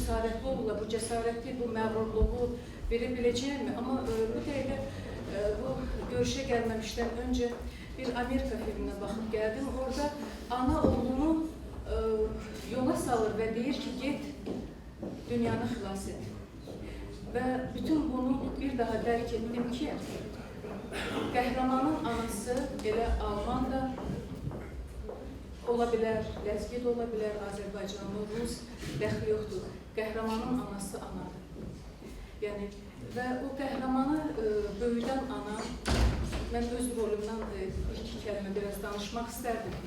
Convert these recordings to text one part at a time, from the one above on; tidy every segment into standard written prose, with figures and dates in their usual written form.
cəsarətli olurlar, bu cəsarətli, bu məğrurluğu verə biləcəkmi? Amma bu dəqiqə bu görüşə gəlməmişdən öncə bir Amerika filminə baxıb gəldim. Orada ana oğlunu yola salır və deyir ki, get, dünyanı xilas et. Və bütün bunu bir daha dərk etdim ki, qəhrəmanın anası elə Alman da ola bilər, ləzgid ola bilər, Azərbaycanlı, Rus, dəxli yoxdur. Qəhrəmanın anası anadır. Yəni, və o qəhrəmanı böyüdən ana, mən öz rolümdən iki kəlmə biraz danışmaq istərdim.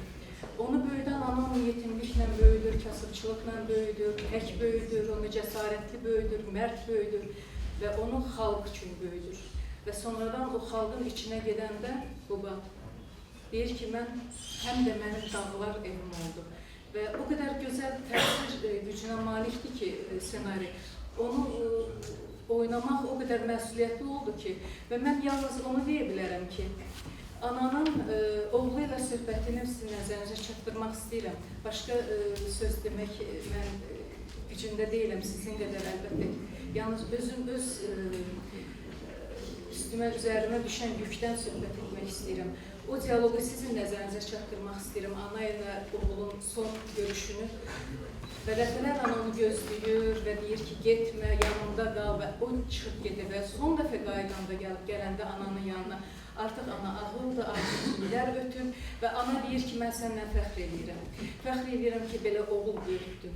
Onu böyüdən ana onu yetimliklə böyüdür, kasıbçılıqla böyüdür, tək böyüdür, onu cəsarətli böyüdür, mərd böyüdür və onu xalq üçün böyüdür. Və sonradan o xalqın içinə gedəndə baba deyir ki, həm də mənim dağlar evim oldu. Və o qədər gözəl təsir gücünə malikdir ki, senari. Onu oynamaq o qədər məsuliyyətli oldu ki, və mən yalnız onu deyə bilərəm ki, ananın oğlu ilə söhbətini sizin nəzərinizə çatdırmaq istəyirəm. Başqa söz demək mən gücündə deyiləm, sizin qədər əlbəttə. Yalnız öz üstümə, üzərimə düşən yükdən söhbət etmək istəyirəm. O dialogu sizin nəzərinizə çatdırmaq istəyirəm. Ana ilə oğlun son görüşünü və dəfələrlə onu gözləyir və deyir ki, getmə, yanımda qal və o çıxıb gedir və son dəfə qaydanda gələndə ananın yanına artıq ana ağıldır, artıq illər ötüb və ana deyir ki, mən səndən fəxr edirəm. Fəxr edirəm ki, belə oğul böyütdüm.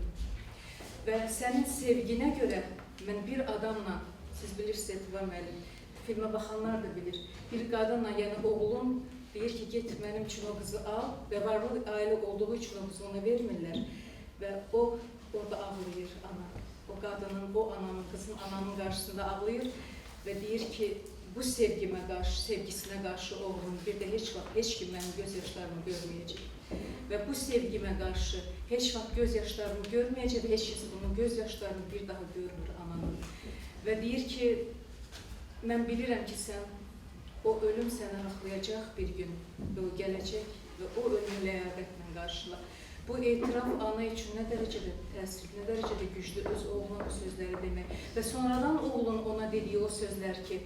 Və sənin sevginə görə mən bir adamla, siz bilirsiniz, Etibar müəllim, filmə baxanlar da bilir, bir qadınla, yəni oğlun deyir ki, get mənim üçün o qızı al və varlı ailə olduğu üçün o qızı ona vermirlər və o orada ağlayır ana. O qadının, o ananın, qızın ananın qarşısında ağlayır və deyir ki, bu sevgimə qarşı, sevgisinə qarşı oğlum bir də heç vaxt, heç kim mənim göz yaşlarımı görməyəcək. Və bu sevgimə qarşı heç vaxt göz yaşlarımı görməyəcək və heç kəs bunun göz yaşlarını bir daha görmür ananın. Və deyir ki, mən bilirəm ki, o ölüm səni axlayacaq bir gün və o gələcək və o ölümü ləyaqətlə qarşıla. Bu etiraf ana üçün nə dərəcədə təsirli, nə dərəcədə güclü öz oğluna bu sözləri demək. Və sonradan oğlun ona dediyi o sözlər ki,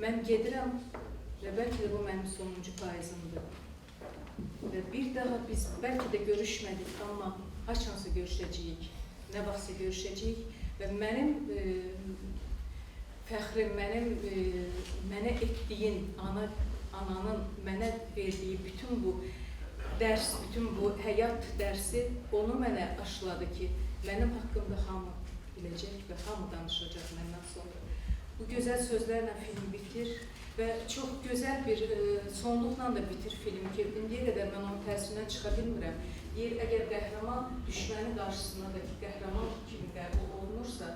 mən gedirəm və bəlkə də bu mənim sonuncu payızımdır. Və bir daha biz bəlkə də görüşmədik, amma haçansa görüşəcəyik, nə vaxtsa görüşəcəyik və mənim fəxrim, mənə etdiyin, ananın mənə verdiyi bütün bu dərs, bütün bu həyat dərsi onu mənə aşıladı ki, mənim haqqımda hamı biləcək və hamı danışacaq məndən sonra. Bu gözəl sözlərlə film bitir və çox gözəl bir sonluqla da bitir film ki, indiyə qədər mən onun təsirindən çıxa bilmirəm. Deyir, əgər qəhrəman düşməni qarşısında da ki, qəhrəman kimi qəbul olunursa,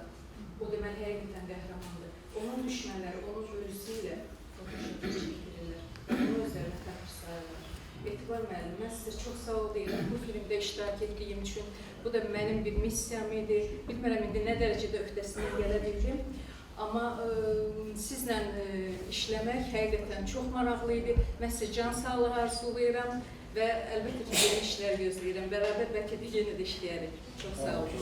o deməli həqiqətən qəhrəmandır. Onun düşmənləri, onun ölüsü ilə o təşəkkür çəkdirirlər. Onun özlərinə fəxr sayırlar. Etibar müəllim, mən sizə çox sağ ol deyirəm bu filmdə iştirak etdiyim üçün. Bu da mənim bir missiyam idi. Bilmirəm, indi nə dərəcədə öhdəsindən gələ bildim. Amma sizlə işləmək həqiqətən çox maraqlı idi. Mən sizə can sağlığı arzulayıram və əlbəttə ki, yeni işlər gözləyirəm. Bərabər bəlkə də yenə də işləyərik. Çox sağ olun.